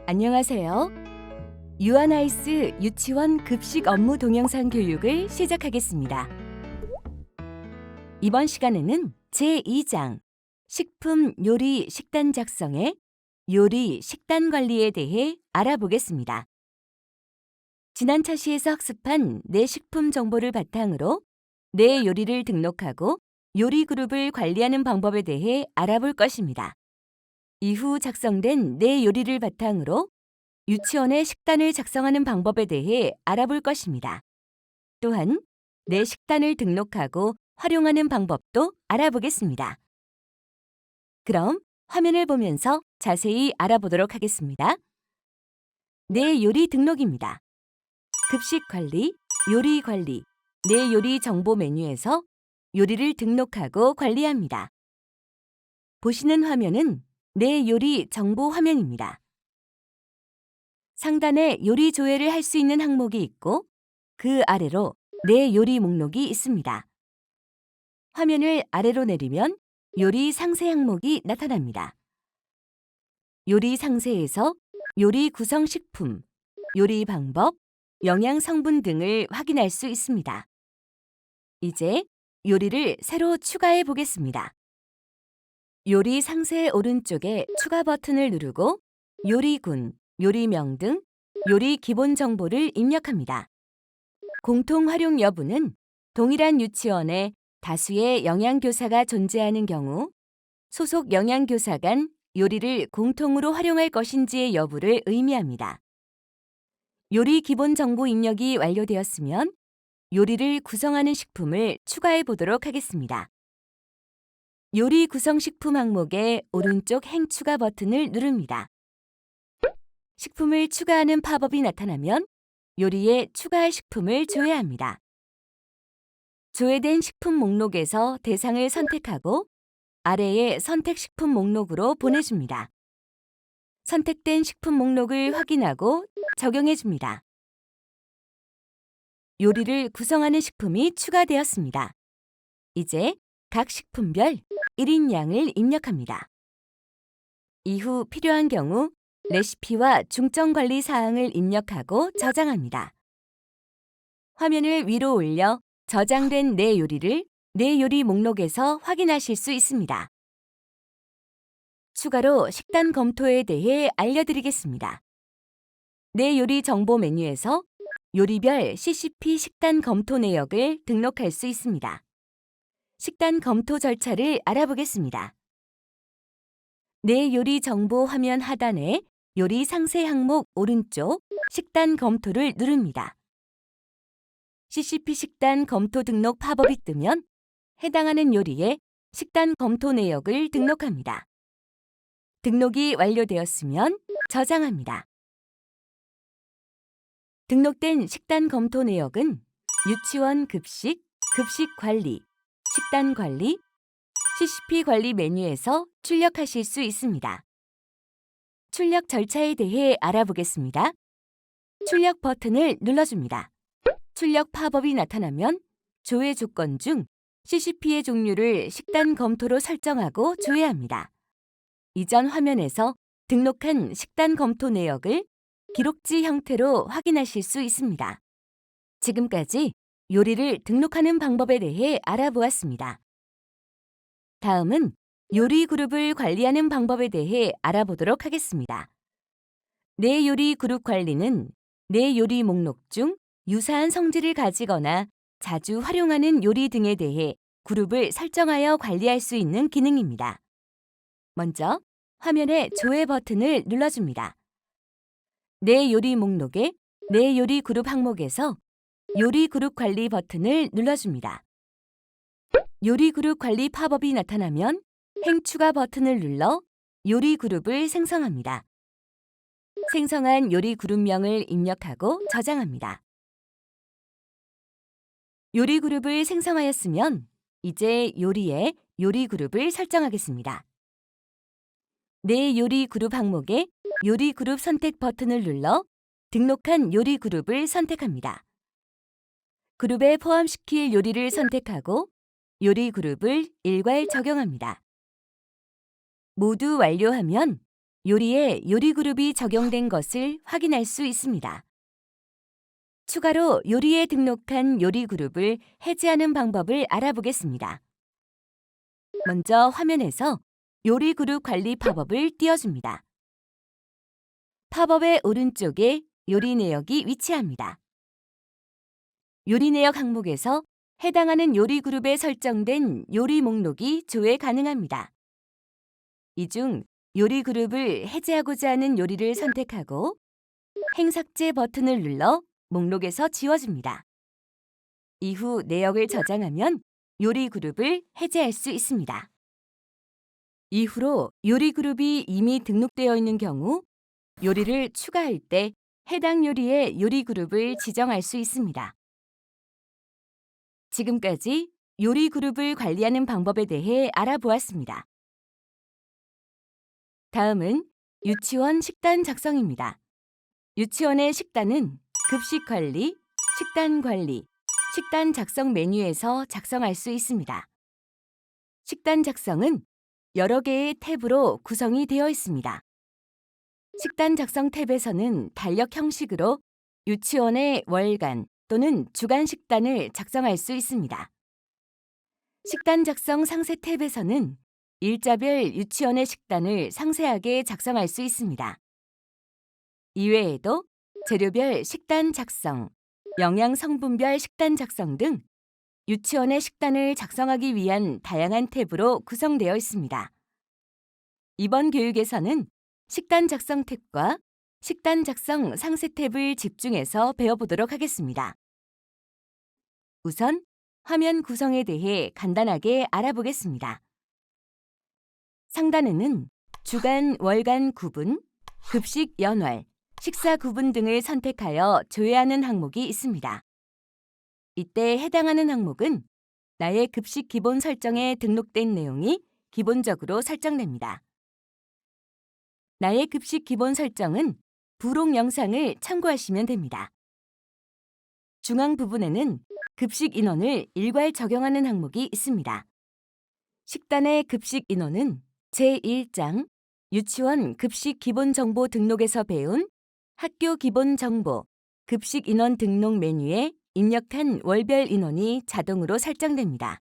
안녕하세요. 유아나이스 유치원 급식 업무 동영상 교육을 시작하겠습니다. 이번 시간에는 제2장 식품 요리 식단 작성의 요리 식단 관리에 대해 알아보겠습니다. 지난 차시에서 학습한 내 식품 정보를 바탕으로 내 요리를 등록하고 요리 그룹을 관리하는 방법에 대해 알아볼 것입니다. 이후 작성된 내 요리를 바탕으로 유치원의 식단을 작성하는 방법에 대해 알아볼 것입니다. 또한 내 식단을 등록하고 활용하는 방법도 알아보겠습니다. 그럼 화면을 보면서 자세히 알아보도록 하겠습니다. 내 요리 등록입니다. 급식 관리, 요리 관리, 내 요리 정보 메뉴에서 요리를 등록하고 관리합니다. 보시는 화면은 내 요리 정보 화면입니다. 상단에 요리 조회를 할 수 있는 항목이 있고 그 아래로 내 요리 목록이 있습니다. 화면을 아래로 내리면 요리 상세 항목이 나타납니다. 요리 상세에서 요리 구성 식품, 요리 방법, 영양 성분 등을 확인할 수 있습니다. 이제 요리를 새로 추가해 보겠습니다. 요리 상세 오른쪽에 추가 버튼을 누르고 요리군, 요리명 등 요리 기본 정보를 입력합니다. 공통 활용 여부는 동일한 유치원에 다수의 영양교사가 존재하는 경우 소속 영양교사 간 요리를 공통으로 활용할 것인지의 여부를 의미합니다. 요리 기본 정보 입력이 완료되었으면 요리를 구성하는 식품을 추가해 보도록 하겠습니다. 요리 구성 식품 항목의 오른쪽 행 추가 버튼을 누릅니다. 식품을 추가하는 팝업이 나타나면 요리에 추가할 식품을 조회합니다. 조회된 식품 목록에서 대상을 선택하고 아래의 선택 식품 목록으로 보내줍니다. 선택된 식품 목록을 확인하고 적용해줍니다. 요리를 구성하는 식품이 추가되었습니다. 이제 각 식품별 1인량을 입력합니다. 이후 필요한 경우 레시피와 중점 관리 사항을 입력하고 저장합니다. 화면을 위로 올려 저장된 내 요리를 내 요리 목록에서 확인하실 수 있습니다. 추가로 식단 검토에 대해 알려드리겠습니다. 내 요리 정보 메뉴에서 요리별 CCP 식단 검토 내역을 등록할 수 있습니다. 식단 검토 절차를 알아보겠습니다. 내 요리 정보 화면 하단에 요리 상세 항목 오른쪽 식단 검토를 누릅니다. CCP 식단 검토 등록 팝업이 뜨면 해당하는 요리에 식단 검토 내역을 등록합니다. 등록이 완료되었으면 저장합니다. 등록된 식단 검토 내역은 유치원 급식, 급식 관리, 식단 관리, CCP 관리 메뉴에서 출력하실 수 있습니다. 출력 절차에 대해 알아보겠습니다. 출력 버튼을 눌러줍니다. 출력 팝업이 나타나면 조회 조건 중 CCP의 종류를 식단 검토로 설정하고 조회합니다. 이전 화면에서 등록한 식단 검토 내역을 기록지 형태로 확인하실 수 있습니다. 지금까지 요리를 등록하는 방법에 대해 알아보았습니다. 다음은 요리 그룹을 관리하는 방법에 대해 알아보도록 하겠습니다. 내 요리 그룹 관리는 내 요리 목록 중 유사한 성질을 가지거나 자주 활용하는 요리 등에 대해 그룹을 설정하여 관리할 수 있는 기능입니다. 먼저 화면의 조회 버튼을 눌러줍니다. 내 요리 목록에 내 요리 그룹 항목에서 요리 그룹 관리 버튼을 눌러줍니다. 요리 그룹 관리 팝업이 나타나면 행 추가 버튼을 눌러 요리 그룹을 생성합니다. 생성한 요리 그룹명을 입력하고 저장합니다. 요리 그룹을 생성하였으면 이제 요리에 요리 그룹을 설정하겠습니다. 내 요리 그룹 항목에 요리 그룹 선택 버튼을 눌러 등록한 요리 그룹을 선택합니다. 그룹에 포함시킬 요리를 선택하고 요리 그룹을 일괄 적용합니다. 모두 완료하면 요리에 요리 그룹이 적용된 것을 확인할 수 있습니다. 추가로 요리에 등록한 요리 그룹을 해지하는 방법을 알아보겠습니다. 먼저 화면에서 요리 그룹 관리 팝업을 띄워줍니다. 팝업의 오른쪽에 요리 내역이 위치합니다. 요리 내역 항목에서 해당하는 요리 그룹에 설정된 요리 목록이 조회 가능합니다. 이 중 요리 그룹을 해제하고자 하는 요리를 선택하고 행삭제 버튼을 눌러 목록에서 지워줍니다. 이후 내역을 저장하면 요리 그룹을 해제할 수 있습니다. 이후로 요리 그룹이 이미 등록되어 있는 경우 요리를 추가할 때 해당 요리의 요리 그룹을 지정할 수 있습니다. 지금까지 요리 그룹을 관리하는 방법에 대해 알아보았습니다. 다음은 유치원 식단 작성입니다. 유치원의 식단은 급식 관리, 식단 관리, 식단 작성 메뉴에서 작성할 수 있습니다. 식단 작성은 여러 개의 탭으로 구성이 되어 있습니다. 식단 작성 탭에서는 달력 형식으로 유치원의 월간 또는 주간 식단을 작성할 수 있습니다. 식단 작성 상세 탭에서는 일자별 유치원의 식단을 상세하게 작성할 수 있습니다. 이외에도 재료별 식단 작성, 영양 성분별 식단 작성 등 유치원의 식단을 작성하기 위한 다양한 탭으로 구성되어 있습니다. 이번 교육에서는 식단 작성 탭과 식단 작성 상세 탭을 집중해서 배워보도록 하겠습니다. 우선 화면 구성에 대해 간단하게 알아보겠습니다. 상단에는 주간, 월간 구분, 급식 연월, 식사 구분 등을 선택하여 조회하는 항목이 있습니다. 이때 해당하는 항목은 나의 급식 기본 설정에 등록된 내용이 기본적으로 설정됩니다. 나의 급식 기본 설정은 부록 영상을 참고하시면 됩니다. 중앙 부분에는 급식 인원을 일괄 적용하는 항목이 있습니다. 식단의 급식 인원은 제1장 유치원 급식 기본 정보 등록에서 배운 학교 기본 정보, 급식 인원 등록 메뉴에 입력한 월별 인원이 자동으로 설정됩니다.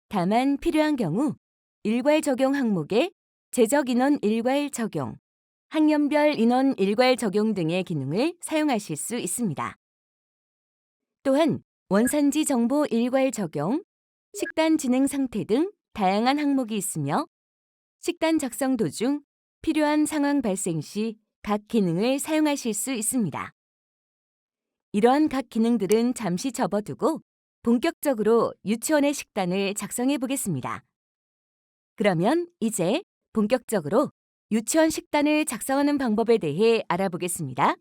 다만 필요한 경우 일괄 적용 항목에 제적 인원 일괄 적용, 학년별 인원 일괄 적용 등의 기능을 사용하실 수 있습니다. 또한 원산지 정보 일괄 적용, 식단 진행 상태 등 다양한 항목이 있으며 식단 작성 도중 필요한 상황 발생 시 각 기능을 사용하실 수 있습니다. 이러한 각 기능들은 잠시 접어두고 본격적으로 유치원의 식단을 작성해 보겠습니다. 그러면 이제 본격적으로 유치원 식단을 작성하는 방법에 대해 알아보겠습니다.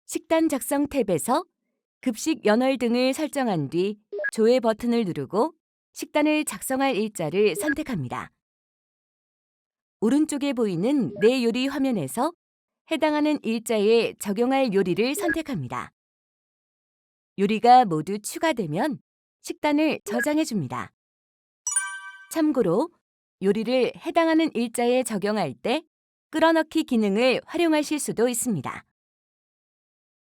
식단 작성 탭에서 급식 연월 등을 설정한 뒤 조회 버튼을 누르고 식단을 작성할 일자를 선택합니다. 오른쪽에 보이는 내 요리 화면에서 해당하는 일자에 적용할 요리를 선택합니다. 요리가 모두 추가되면 식단을 저장해 줍니다. 참고로 요리를 해당하는 일자에 적용할 때 끌어넣기 기능을 활용하실 수도 있습니다.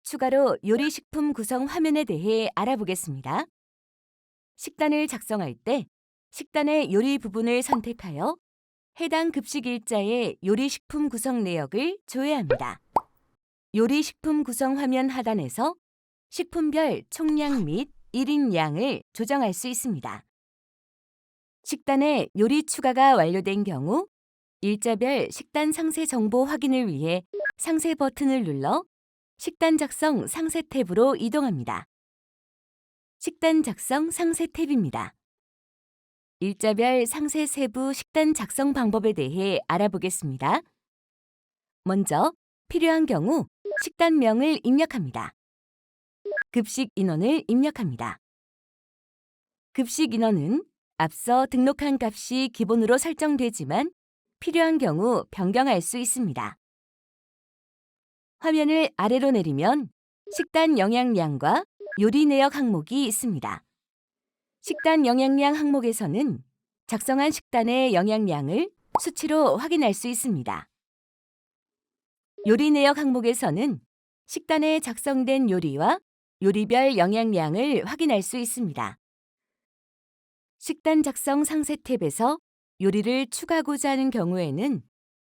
추가로 요리식품 구성 화면에 대해 알아보겠습니다. 식단을 작성할 때 식단의 요리 부분을 선택하여 해당 급식 일자의 요리식품 구성 내역을 조회합니다. 요리식품 구성 화면 하단에서 식품별 총량 및 1인 양을 조정할 수 있습니다. 식단에 요리 추가가 완료된 경우 일자별 식단 상세 정보 확인을 위해 상세 버튼을 눌러 식단 작성 상세 탭으로 이동합니다. 식단 작성 상세 탭입니다. 일자별 상세 세부 식단 작성 방법에 대해 알아보겠습니다. 먼저 필요한 경우 식단명을 입력합니다. 급식 인원을 입력합니다. 급식 인원은 앞서 등록한 값이 기본으로 설정되지만 필요한 경우 변경할 수 있습니다. 화면을 아래로 내리면 식단 영양량과 요리 내역 항목이 있습니다. 식단 영양량 항목에서는 작성한 식단의 영양량을 수치로 확인할 수 있습니다. 요리 내역 항목에서는 식단에 작성된 요리와 요리별 영양량을 확인할 수 있습니다. 식단 작성 상세 탭에서 요리를 추가하고자 하는 경우에는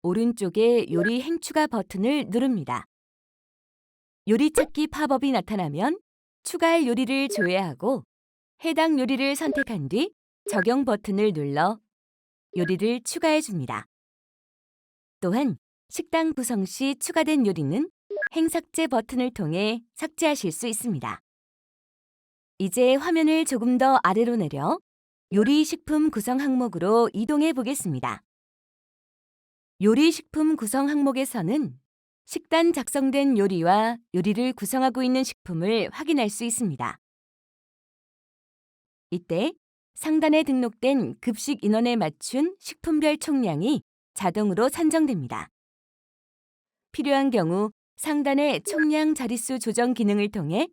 오른쪽에 요리 행추가 버튼을 누릅니다. 요리 찾기 팝업이 나타나면 추가할 요리를 조회하고 해당 요리를 선택한 뒤 적용 버튼을 눌러 요리를 추가해 줍니다. 또한 식단 구성 시 추가된 요리는 행삭제 버튼을 통해 삭제하실 수 있습니다. 이제 화면을 조금 더 아래로 내려 요리 식품 구성 항목으로 이동해 보겠습니다. 요리 식품 구성 항목에서는 식단 작성된 요리와 요리를 구성하고 있는 식품을 확인할 수 있습니다. 이때 상단에 등록된 급식 인원에 맞춘 식품별 총량이 자동으로 산정됩니다. 필요한 경우 상단의 총량 자릿수 조정 기능을 통해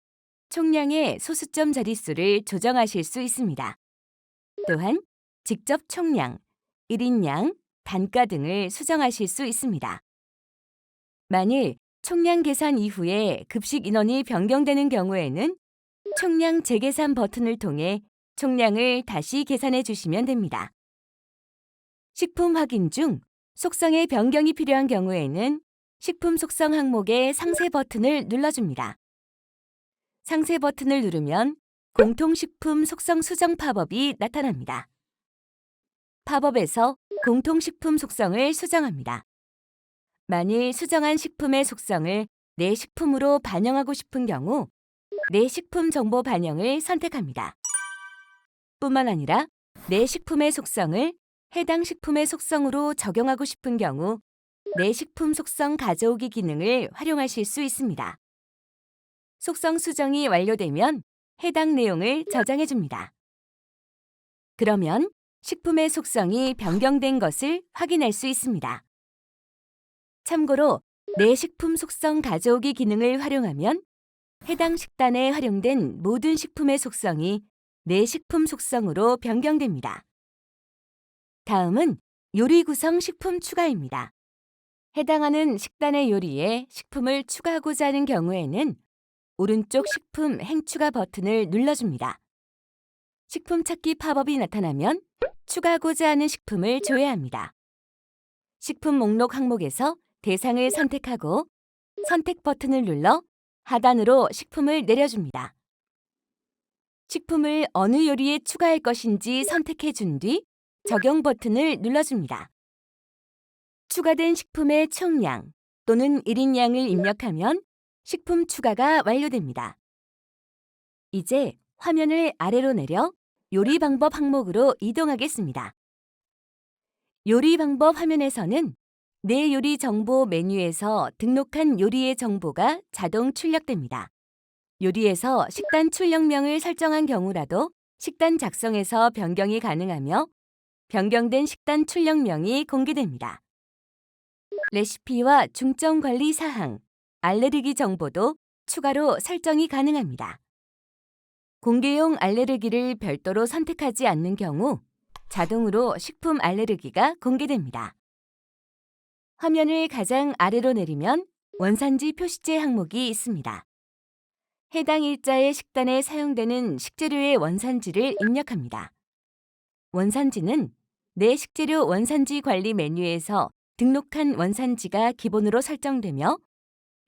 총량의 소수점 자릿수를 조정하실 수 있습니다. 또한 직접 총량, 1인량, 단가 등을 수정하실 수 있습니다. 만일 총량 계산 이후에 급식 인원이 변경되는 경우에는 총량 재계산 버튼을 통해 총량을 다시 계산해 주시면 됩니다. 식품 확인 중 속성의 변경이 필요한 경우에는 식품 속성 항목의 상세 버튼을 눌러줍니다. 상세 버튼을 누르면 공통식품 속성 수정 팝업이 나타납니다. 팝업에서 공통식품 속성을 수정합니다. 만일 수정한 식품의 속성을 내 식품으로 반영하고 싶은 경우 내 식품 정보 반영을 선택합니다. 뿐만 아니라 내 식품의 속성을 해당 식품의 속성으로 적용하고 싶은 경우 내 식품 속성 가져오기 기능을 활용하실 수 있습니다. 속성 수정이 완료되면 해당 내용을 저장해 줍니다. 그러면 식품의 속성이 변경된 것을 확인할 수 있습니다. 참고로 내 식품 속성 가져오기 기능을 활용하면 해당 식단에 활용된 모든 식품의 속성이 내 식품 속성으로 변경됩니다. 다음은 요리 구성 식품 추가입니다. 해당하는 식단의 요리에 식품을 추가하고자 하는 경우에는 오른쪽 식품 행추가 버튼을 눌러줍니다. 식품 찾기 팝업이 나타나면 추가하고자 하는 식품을 조회합니다. 식품 목록 항목에서 대상을 선택하고 선택 버튼을 눌러 하단으로 식품을 내려줍니다. 식품을 어느 요리에 추가할 것인지 선택해 준 뒤 적용 버튼을 눌러줍니다. 추가된 식품의 총량 또는 1인량을 입력하면 식품 추가가 완료됩니다. 이제 화면을 아래로 내려 요리 방법 항목으로 이동하겠습니다. 요리 방법 화면에서는 내 요리 정보 메뉴에서 등록한 요리의 정보가 자동 출력됩니다. 요리에서 식단 출력명을 설정한 경우라도 식단 작성에서 변경이 가능하며 변경된 식단 출력명이 공개됩니다. 레시피와 중점 관리 사항, 알레르기 정보도 추가로 설정이 가능합니다. 공개용 알레르기를 별도로 선택하지 않는 경우 자동으로 식품 알레르기가 공개됩니다. 화면을 가장 아래로 내리면 원산지 표시제 항목이 있습니다. 해당 일자의 식단에 사용되는 식재료의 원산지를 입력합니다. 원산지는 내 식재료 원산지 관리 메뉴에서 등록한 원산지가 기본으로 설정되며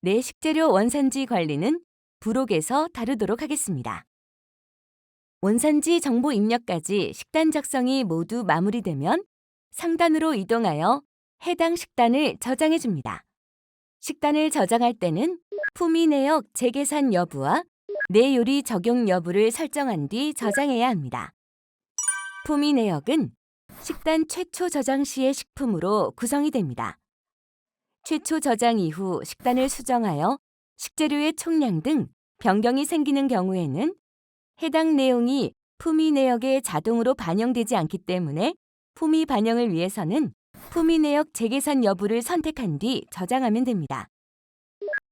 내 식재료 원산지 관리는 부록에서 다루도록 하겠습니다. 원산지 정보 입력까지 식단 작성이 모두 마무리되면 상단으로 이동하여 해당 식단을 저장해 줍니다. 식단을 저장할 때는 품위 내역 재계산 여부와 내 요리 적용 여부를 설정한 뒤 저장해야 합니다. 품위 내역은 식단 최초 저장 시의 식품으로 구성이 됩니다. 최초 저장 이후 식단을 수정하여 식재료의 총량 등 변경이 생기는 경우에는 해당 내용이 품위 내역에 자동으로 반영되지 않기 때문에 품위 반영을 위해서는 품위 내역 재계산 여부를 선택한 뒤 저장하면 됩니다.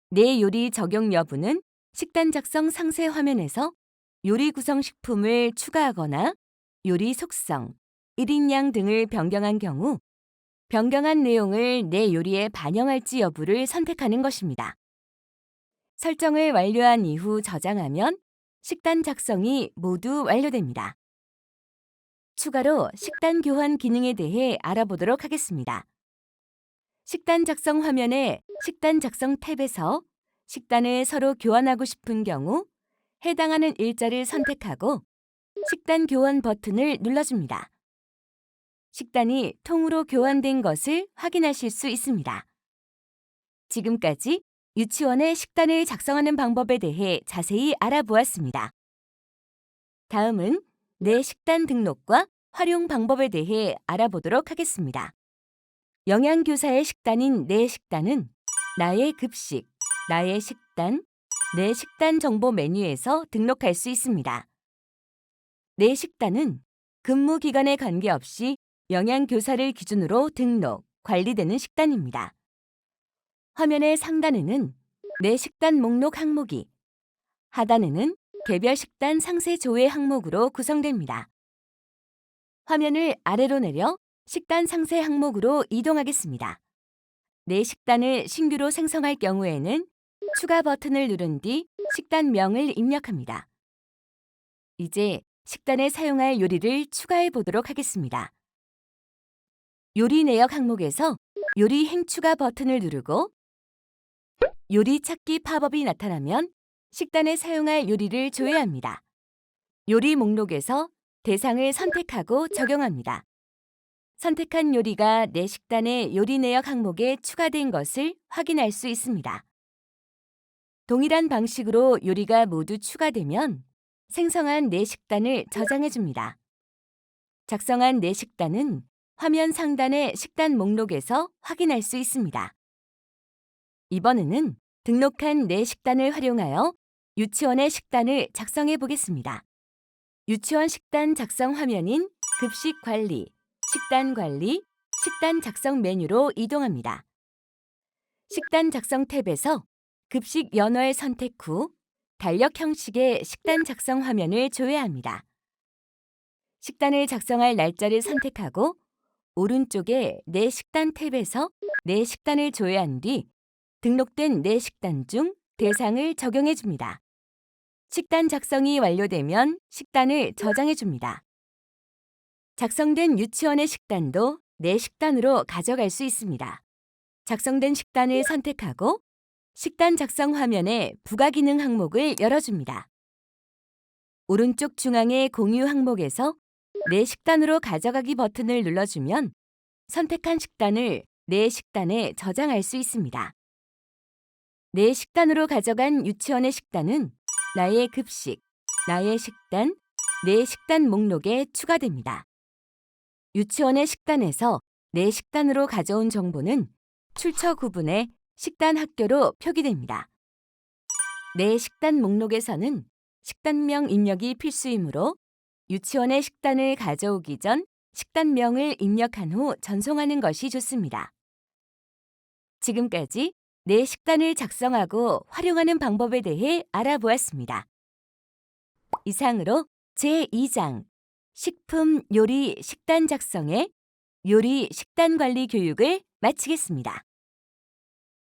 내 요리 적용 여부는 식단 작성 상세 화면에서 요리 구성 식품을 추가하거나 요리 속성, 1인량 등을 변경한 경우 변경한 내용을 내 요리에 반영할지 여부를 선택하는 것입니다. 설정을 완료한 이후 저장하면 식단 작성이 모두 완료됩니다. 추가로 식단 교환 기능에 대해 알아보도록 하겠습니다. 식단 작성 화면의 식단 작성 탭에서 식단을 서로 교환하고 싶은 경우 해당하는 일자를 선택하고 식단 교환 버튼을 눌러줍니다. 식단이 통으로 교환된 것을 확인하실 수 있습니다. 지금까지 유치원의 식단을 작성하는 방법에 대해 자세히 알아보았습니다. 다음은 내 식단 등록과 활용 방법에 대해 알아보도록 하겠습니다. 영양교사의 식단인 내 식단은 나의 급식, 나의 식단, 내 식단 정보 메뉴에서 등록할 수 있습니다. 내 식단은 근무 기간에 관계없이 영양교사를 기준으로 등록, 관리되는 식단입니다. 화면의 상단에는 내 식단 목록 항목이, 하단에는 개별 식단 상세 조회 항목으로 구성됩니다. 화면을 아래로 내려 식단 상세 항목으로 이동하겠습니다. 내 식단을 신규로 생성할 경우에는 추가 버튼을 누른 뒤 식단명을 입력합니다. 이제 식단에 사용할 요리를 추가해 보도록 하겠습니다. 요리 내역 항목에서 요리 행추가 버튼을 누르고 요리 찾기 팝업이 나타나면 식단에 사용할 요리를 조회합니다. 요리 목록에서 대상을 선택하고 적용합니다. 선택한 요리가 내 식단의 요리 내역 항목에 추가된 것을 확인할 수 있습니다. 동일한 방식으로 요리가 모두 추가되면 생성한 내 식단을 저장해 줍니다. 작성한 내 식단은 화면 상단의 식단 목록에서 확인할 수 있습니다. 이번에는 등록한 내 식단을 활용하여 유치원의 식단을 작성해 보겠습니다. 유치원 식단 작성 화면인 급식 관리, 식단 관리, 식단 작성 메뉴로 이동합니다. 식단 작성 탭에서 급식 연어를 선택 후 달력 형식의 식단 작성 화면을 조회합니다. 식단을 작성할 날짜를 선택하고 오른쪽에 내 식단 탭에서 내 식단을 조회한 뒤 등록된 내 식단 중 대상을 적용해 줍니다. 식단 작성이 완료되면 식단을 저장해 줍니다. 작성된 유치원의 식단도 내 식단으로 가져갈 수 있습니다. 작성된 식단을 선택하고 식단 작성 화면의 부가 기능 항목을 열어줍니다. 오른쪽 중앙의 공유 항목에서 내 식단으로 가져가기 버튼을 눌러주면 선택한 식단을 내 식단에 저장할 수 있습니다. 내 식단으로 가져간 유치원의 식단은 나의 급식, 나의 식단, 내 식단 목록에 추가됩니다. 유치원의 식단에서 내 식단으로 가져온 정보는 출처 구분에 식단 학교로 표기됩니다. 내 식단 목록에서는 식단명 입력이 필수이므로 유치원의 식단을 가져오기 전 식단명을 입력한 후 전송하는 것이 좋습니다. 지금까지 내 식단을 작성하고 활용하는 방법에 대해 알아보았습니다. 이상으로 제2장 식품 요리 식단 작성의 요리 식단 관리 교육을 마치겠습니다.